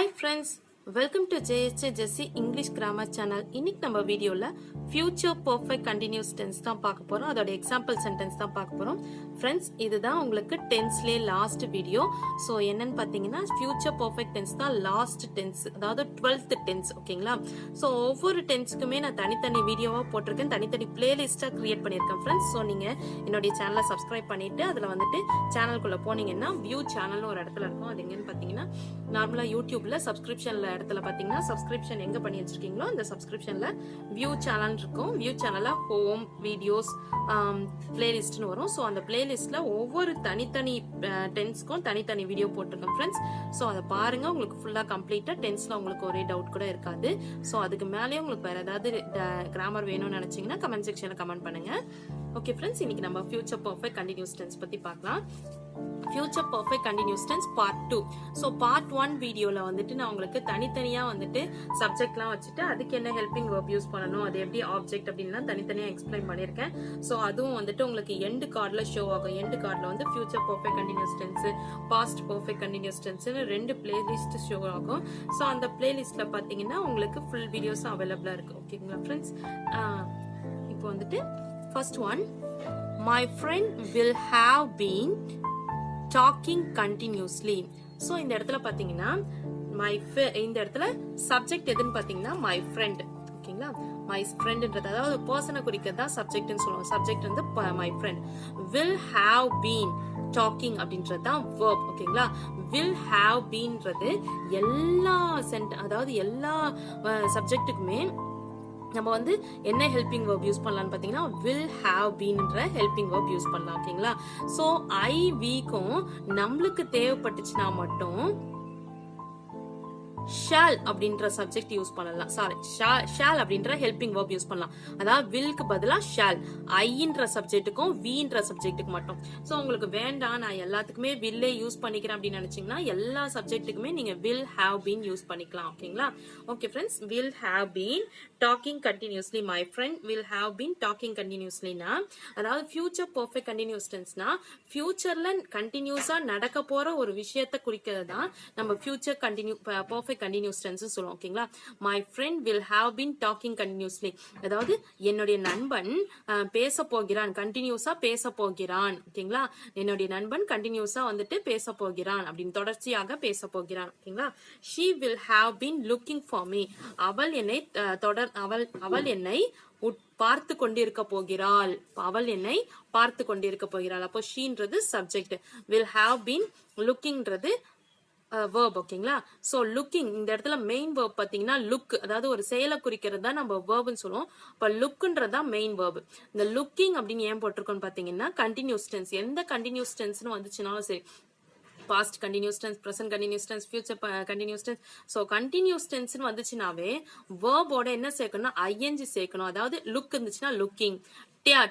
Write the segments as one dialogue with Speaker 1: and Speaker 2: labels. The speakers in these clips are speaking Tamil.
Speaker 1: Hi friends, welcome to JHA Jessie English Grammar Channel. இன்னைக்கு நம்ம வீடியோல future perfect continuous tense தான் பார்க்க போறோம். அதோட எக்ஸாம்பிள் சென்டென்ஸ் தான் பார்க்க போறோம். Friends, இதுதான் உங்களுக்கு டென்ஸ்லயே லாஸ்ட் வீடியோ. ஸோ என்னன்னு பார்த்தீங்கன்னா future perfect tense தான் லாஸ்ட் டென்ஸ், அதாவது 12th டென்ஸ். ஓகேங்களா? ஸோ ஒவ்வொரு டென்ஸ்க்குமே நான் தனித்தனி வீடியோவா போட்டிருக்கேன், தனித்தனி பிளேலிஸ்டா கிரியேட் பண்ணியிருக்கேன் ஃப்ரெண்ட்ஸ். ஸோ நீங்க என்னுடைய சேனலை சப்ஸ்கிரைப் பண்ணிட்டு அதுல வந்துட்டு சேனலுக்குள்ள போனீங்கன்னா வியூ சேனல்னு ஒரு இடத்துல இருக்கும். அது எங்கன்னு பார்த்தீங்கன்னா நார்மலா யூடியூப்ல சப்ஸ்கிரிப்ஷன்ல இடத்துல பாத்தீங்கன்னா சப்ஸ்கிரிப்ஷன் எங்க பண்ணி வச்சிருக்கீங்களோ அந்த சப்ஸ்கிரிப்ஷன்ல வியூ சேனல் இருக்கும். வியூ சேனல்ல ஹோம் வீடியோஸ் பிளேலிஸ்ட்னு வரும். ஸோ அந்த பிளேலிஸ்ட்ல ஒவ்வொரு தனித்தனி டென்ஸ்க்கும் தனித்தனி வீடியோ போட்டிருக்கேன் ஃப்ரெண்ட்ஸ். ஸோ அதை பாருங்க, உங்களுக்கு ஃபுல்லா கம்ப்ளீட்டா டென்ஸ்ல உங்களுக்கு ஒரே டவுட் கூட இருக்காது. ஸோ அதுக்கு மேலேயே உங்களுக்கு வேற ஏதாவது கிராமர் வேணும்னு நினைச்சீங்கன்னா கமெண்ட் செக்ஷன்ல கமெண்ட் பண்ணுங்க. ஓகே ஃப்ரெண்ட்ஸ், இன்னைக்கு நம்ம ஃபியூச்சர் பர்ஃபெக்ட் கண்டினியூஸ் டென்ஸ் பத்தி பார்க்கலாம். Future perfect continuous tense part 2. So part 1 வீடியோல வந்துட்டு நான் உங்களுக்கு தனித்தனியா வந்துட்டு சப்ஜெக்ட்லாம் வச்சுட்டு அதுக்கு என்ன ஹெல்பிங் வெர்ப் யூஸ் பண்ணணும், அது எப்படி ஆப்ஜெக்ட் அப்படின்லாம் தனித்தனியா எக்ஸ்பிளைன் பண்ணியிருக்கேன். ஸோ அதுவும் வந்துட்டு உங்களுக்கு எண்டு கார்டில் ஷோ ஆகும். எண்டு கார்டில் வந்து future perfect continuous tense, past perfect continuous டென்ஸ்னு 2 பிளேலிஸ்ட் ஷோ ஆகும். ஸோ அந்த பிளேலிஸ்ட்ல பாத்தீங்கன்னா உங்களுக்கு ஃபுல் வீடியோஸும் அவைலபிளா இருக்கு. ஓகேங்களா ஃப்ரெண்ட்ஸ்? இப்போ வந்துட்டு first one, my friend will have been talking continuously. So இந்த இடத்துல பாத்தீங்கன்னா இந்த இடத்துல சப்ஜெக்ட் எதுன்னு பாத்தீங்கன்னா my friend. ஓகேங்களா? my friendன்றது அதாவது பர்சனை குறிக்கிறதா சப்ஜெக்ட்னு சொல்லுவோம். சப்ஜெக்ட் வந்து my friend. will have been talking அப்படின்றது தான் verb. ஓகேங்களா? will have beenன்றது எல்லா அதாவது எல்லா சப்ஜெக்ட்டுக்குமே நம்ம வந்து என்ன ஹெல்பிங் வெர்ப் யூஸ் பண்ணலாம்னு பாத்தீங்கன்னா will have beenன்ற ஹெல்பிங் வெர்ப் யூஸ் பண்ணலாம். ஓகேங்களா? சோ I weக்கும் நம்மளுக்கு தேவைப்பட்டுச்சுன்னா மட்டும் shall அப்படின்ற சப்ஜெக்ட் யூஸ் பண்ணலாம். சாரி, shall அப்படின்ற ஹெல்பிங் வெர்ப் யூஸ் பண்ணலாம். அதாவது willக்கு பதிலா shall, ஐன்ற சப்ஜெக்ட்டுக்கும் vன்ற சப்ஜெக்ட்டுக்கு மட்டும். சோ உங்களுக்கு வேண்டாம் நான் எல்லாத்துக்குமே will யூஸ் பண்ணிக்கிறேன் அப்படின்னு நினைச்சீங்கன்னா எல்லா சப்ஜெக்ட்டுக்குமே நீங்க will have been யூஸ் பண்ணிக்கலாம். ஓகேங்களா? Okay friends, will have been talking continuously. my friend will have been talking continuously னா அதாவது future perfect continuous tense னா ஃபியூச்சர்ல கண்டினியூஸா நடக்க போற ஒரு விஷயத்தை குறிக்கிறது தான் நம்ம future perfect continuous tense சொல்லுவோம். ஓகேங்களா? my friend will have been talking continuously, அதாவது என்னுடைய நண்பன் பேச போகிறான், கண்டினியூஸா பேச போகிறான். ஓகேங்களா? என்னுடைய நண்பன் கண்டினியூஸா வந்துட்டு பேச போகிறான் அப்படின்னு தொடர்ச்சியாக பேச போகிறான். ஓகேங்களா? she will have been looking for me, அவள் என்னை அவள் என்னை பார்த்து கொண்டிருக்க போகிறாள். அவள் என்னை பார்த்து கொண்டிருக்க போகிறாள். அப்போ ஷீன்றது சப்ஜெக்ட், will have been lookingன்றது verb. ஓகேங்களா? சோ லுக்கிங் இந்த இடத்துல மெயின் verb பாத்தீங்கன்னா லுக், அதாவது ஒரு செயலை குறிக்கிறது தான் நம்ம verb-னு சொல்லுவோம். அப்ப லுக்ன்றது தான் மெயின் verb. இந்த லுக்கிங் அப்படின்னு ஏன் போட்டிருக்கோம்னு பாத்தீங்கன்னா கண்டினியூஸ் டென்ஸ், எந்த கண்டினியூஸ் டென்ஸ்னு வந்துச்சுனாலும் சரி, past continuous tense, present continuous tense, future continuous tense. So continuous tense னு வந்துச்சுனாவே verb ஓட என்ன சேர்க்கணும், ing சேர்க்கணும். அதாவது look இருந்துச்சுன்னா looking,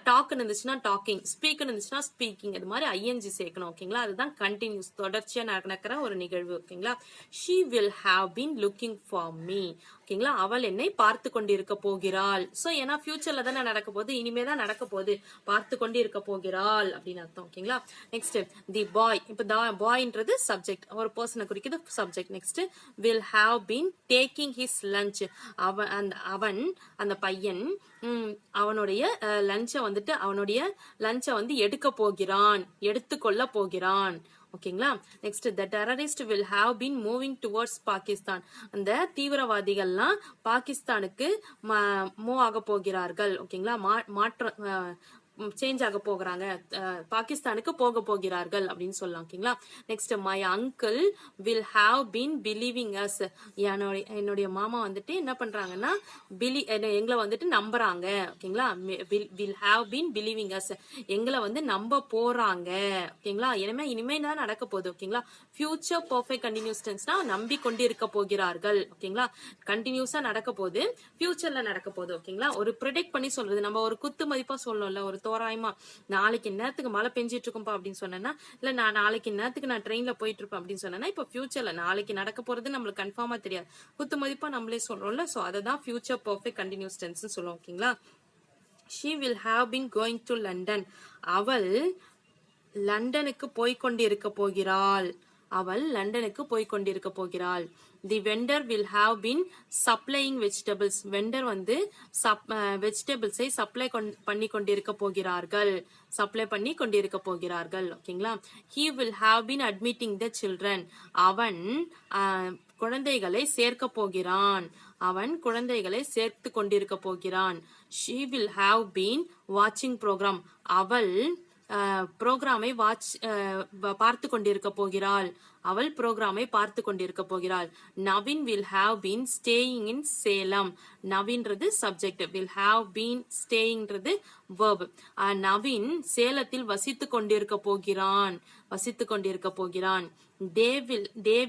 Speaker 1: டாக் இருந்துச்சுன்னா டாக்கிங், ஸ்பீக் இருந்துச்சுன்னா ஸ்பீக்கிங், அது மாதிரி ஐஎன்ஜி சேர்க்கணும். ஓகேங்களா? அதுதான் கண்டினியூஸ், தொடர்ச்சியா நடக்கிற ஒரு நிகழ்வு. ஓகேங்களா? she will have been looking for me. ஓகேங்களா? அவள் என்னை பார்த்து கொண்டிருக்க போகிறாள். சோ ஏன்னா ஃபியூச்சர்ல தானே நடக்க போகுது, இனிமே தான் நடக்க போகுது, பார்த்து கொண்டு இருக்க போகிறாள் அப்படின்னு அர்த்தம். ஓகேங்களா? நெக்ஸ்ட் தி பாய், இப்ப பாய்ன்றது சப்ஜெக்ட், ஒரு பர்சனை குறிக்குது subject. Next will have been taking his lunch, அவன் அந்த பையன் அவனுடைய லஞ்சை வந்து எடுக்க போகிறான், எடுத்துக்கொள்ள போகிறான். ஓகேங்களா? Next the terrorist will have been moving towards Pakistan, அந்த தீவிரவாதிகள்லாம் பாகிஸ்தானுக்கு மூவ் ஆக போகிறார்கள். ஓகேங்களா? சேஞ்ச் ஆக போகிறாங்க, பாகிஸ்தானுக்கு போக போகிறார்கள் அப்படின்னு சொல்லலாம். ஓகேங்களா? Next my uncle will have been believing us, என்னுடைய மாமா வந்துட்டு என்ன பண்றாங்கன்னா எங்களை வந்துட்டு நம்புறாங்க. ஓகேங்களா? Will have been believing us, எங்களை வந்து நம்ப போறாங்க. ஓகேங்களா? இனிமே தான் நடக்க போகுது. ஓகேங்களா? ஃபியூச்சர் பர்ஃபெக்ட் கண்டினியூஸ் டென்ஸ்னா நம்பி கொண்டு இருக்க போகிறார்கள். ஓகேங்களா? கண்டினியூஸா நடக்க போகுது, ஃபியூச்சர்ல நடக்க போகுது. ஓகேங்களா? ஒரு ப்ரெடிக்ட் பண்ணி சொல்றது, நம்ம ஒரு குத்து மதிப்பா சொல்லணும்ல, ஒரு தோராயமா நாளைக்கு நேரத்துக்கு மழை பெஞ்சிட்டு இருக்கும்பா அப்படின்னு சொன்னா, இல்ல நான் நாளைக்கு நேரத்துக்கு நான் ட்ரெயின்ல போயிட்டு இருப்பேன் அப்படின்னு சொன்னா, இப்ப ஃபியூச்சர்ல நாளைக்கு நடக்க போறது நம்மளுக்கு கன்ஃபார்மா தெரியாது, குத்து மதிப்பா நம்மளே சொல்றோம்ல. சோ அததான் ஃபியூச்சர் பர்ஃபெக்ட் கண்டினியூஸ் டென்ஸ் சொல்லுவோம். ஓகேங்களா? she will have been going to London, அவள் லண்டனுக்கு போய் கொண்டிருக்க போகிறாள். அவள் லண்டனுக்கு போய் கொண்டிருக்க போகிறாள். The vendor will have been supplying vegetables. Vendor வந்து வெஜிடபிள்ஸை சப்ளை பண்ணி கொண்டிருக்க போகிறார்கள். சப்ளை பண்ணி கொண்டிருக்க போகிறார்கள். ஓகேங்களா. He will have been admitting the children. அவன் குழந்தைகளை சேர்க்க போகிறான். அவன் குழந்தைகளை சேர்த்து கொண்டிருக்க போகிறான். she will have been watching program. அவள் புரோகிராமை பார்த்து கொண்டிருக்க போகிறாள். அவள் புரோகிராமை பார்த்து கொண்டிருக்க போகிறாள். Naveen will have been staying in Salem. நவீன்றது சப்ஜெக்ட், will have been stayingன்றது verb. நவீன் சேலத்தில் வசித்துக் கொண்டிருக்க போகிறான். வசித்துக் கொண்டிருக்க போகிறான். they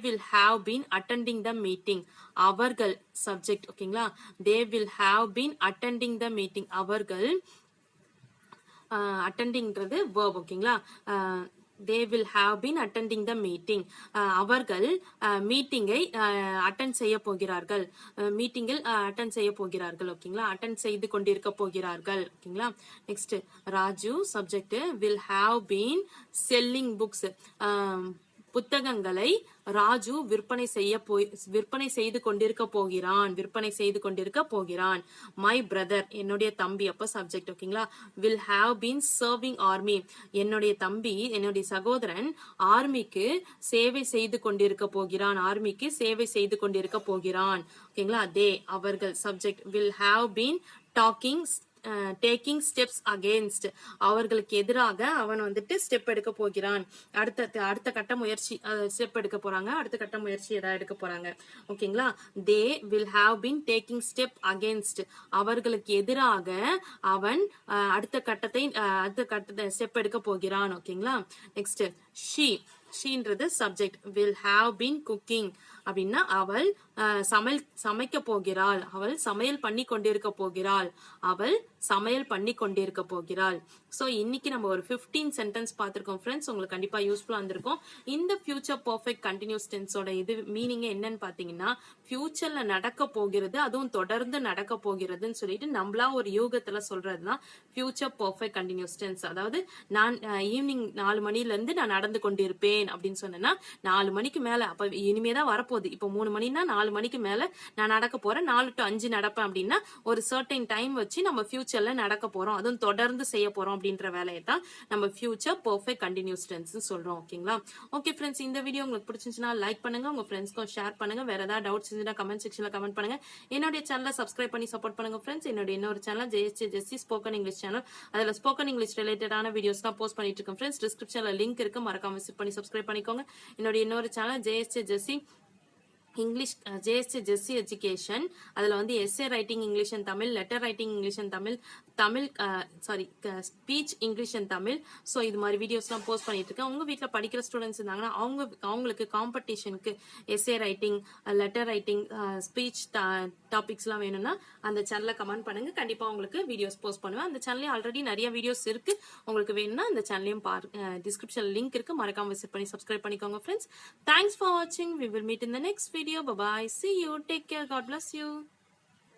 Speaker 1: will have been attending the meeting. அவர்கள் சப்ஜெக்ட். ஓகேங்களா. they will have been attending the meeting. அவர்கள் attendingன்றது verb. ஓகேங்களா. they will have been attending the meeting. அவர்கள் மீட்டிங்கை அட்டெண்ட் செய்ய போகிறார்கள். மீட்டிங்கில் அட்டெண்ட் செய்ய போகிறார்கள். ஓகேங்களா. அட்டெண்ட் செய்து கொண்டிருக்க போகிறார்கள். ஓகேங்களா. Next Raju subject will have been selling books. புத்தகங்களை ராஜு விற்பனை செய்து கொண்டிருக்க போகிறான். விற்பனை செய்து கொண்டிருக்க போகிறான். மை பிரதர் என்னுடைய தம்பி, அப்ப சப்ஜெக்ட். ஓகேங்களா. will have been serving army. என்னுடைய தம்பி, என்னுடைய சகோதரன் ஆர்மிக்கு சேவை செய்து கொண்டிருக்க போகிறான். ஆர்மிக்கு சேவை செய்து கொண்டிருக்க போகிறான். ஓகேங்களா. தே அவர்கள் subject. will have been taking steps against. அவர்களுக்கு எதிராக அவன் வந்துட்டு ஸ்டெப் எடுக்க போகிறான். அடுத்த கட்ட முயற்சி ஸ்டெப் எடுக்க போறாங்க. அடுத்த கட்ட முயற்சி ஏதாவது எடுக்க போறாங்க. ஓகேங்களா. They will have been taking step against. அவர்களுக்கு எதிராக அவன் அடுத்த கட்டத்தை ஸ்டெப் எடுக்க போகிறான். ஓகேங்களா. நெக்ஸ்ட் ஷீன்றது subject. will have been cooking அப்படின்னா அவள் சமைக்க போகிறாள். அவள் சமையல் பண்ணி கொண்டிருக்க போகிறாள். அவள் சமையல் பண்ணி கொண்டிருக்க போகிறாள். சோ இன்னைக்கு நம்ம ஒரு 15 சென்டென்ஸ் பார்த்திருக்கோம் ஃப்ரெண்ட்ஸ். உங்களுக்கு கண்டிப்பா யூஸ்ஃபுல்லா இருந்திருக்கும். இந்த ஃபியூச்சர் பெர்ஃபெக்ட் கண்டினியூஸ் டென்ஸோட இது மீனிங் என்னன்னு பாத்தீங்கன்னா, ஃபியூச்சர்ல நடக்க போகிறது, அதுவும் தொடர்ந்து நடக்க போகிறதுன்னு சொல்லிட்டு நம்மளா ஒரு யூகத்துல சொல்றதுதான் ஃபியூச்சர் பெர்ஃபெக்ட் கண்டினியூஸ் டென்ஸ். அதாவது நான் ஈவினிங் 4 மணில இருந்து நான் நடந்து கொண்டிருப்பேன் அப்படின்னு சொன்னா 4 மணிக்கு மேல, அப்ப இனிமேதான் வரப்போகுது. இப்ப 3 மணினா 4 மணிக்கு மேல நான் நடக்க போறேன். 4 to 5 நடப்பேன் அப்படின்னா ஒரு சர்டைன் டைம் வச்சு நம்ம ஃபியூச்சர்ல நடக்க போறோம், அதுவும் தொடர்ந்து செய்ய போறோம் அப்படின்ற வேலையை தான் நம்ம ஃபியூச்சர் பெர்ஃபெக்ட் கண்டினியூஸ் டென்ஸ் சொல்றோம். ஓகேங்களா. ஓகே ஃப்ரெண்ட்ஸ், இந்த வீடியோ உங்களுக்கு பிடிச்சிருந்துச்சுன்னா லைக் பண்ணுங்க, உங்க ஃப்ரெண்ட்ஸ்க்கும் ஷேர் பண்ணுங்க. வேற ஏதாவது டவுட்ஸ் இருந்துச்சுன்னா கமெண்ட் செக்ஷன்ல கமெண்ட் பண்ணுங்க. என்னுடைய சேனலை சப்ஸ்கிரைப் பண்ணி சப்போர்ட் பண்ணுங்க ஃப்ரெண்ட்ஸ். என்னுடைய இன்னொரு channel Jessie spoken English channel. அதுல ஸ்போக்கன் இங்கிலீஷ் ரிலேட்டடான வீடியோஸ் தான் போஸ்ட் பண்ணிட்டு இருக்கேன் ஃப்ரெண்ட்ஸ். டிஸ்கிரிப்ஷன்ல லிங்க் இருக்கு, மறக்காம விசிட் பண்ணி சப்ஸ்கிரைப் பண்ணிக்கோங்க. என்னுடைய இன்னொரு channel Jessie English Jessie education. அதுல வந்து S A writing English and Tamil, letter writing English and Tamil, speech English and Tamil. So இது மாதிரி வீடியோஸ்லாம் போஸ்ட் பண்ணிட்டு இருக்கேன். உங்க வீட்டில் படிக்கிற ஸ்டூடெண்ட்ஸ் இருந்தாங்கன்னா அவங்களுக்கு காம்படிஷனுக்கு essay writing, letter writing, speech டாபிக்ஸ்லாம் வேணும்னா அந்த சேனலை கமெண்ட் பண்ணுங்க. கண்டிப்பா உங்களுக்கு வீடியோஸ் போஸ்ட் பண்ணுவேன். அந்த சேனல்லையும் ஆல்ரெடி நிறைய வீடியோஸ் இருக்கு. உங்களுக்கு வேணும்னா அந்த சேனலையும் டிஸ்கிரிப்ஷன் லிங்க் இருக்கு, மறக்காம விசிட் பண்ணி சப்ஸ்கிரைப் பண்ணிக்கோங்க ஃப்ரெண்ட்ஸ். தேங்க்ஸ் ஃபார் வாட்சிங். We will meet in the next video. Bye bye. See you. Take care. God bless you.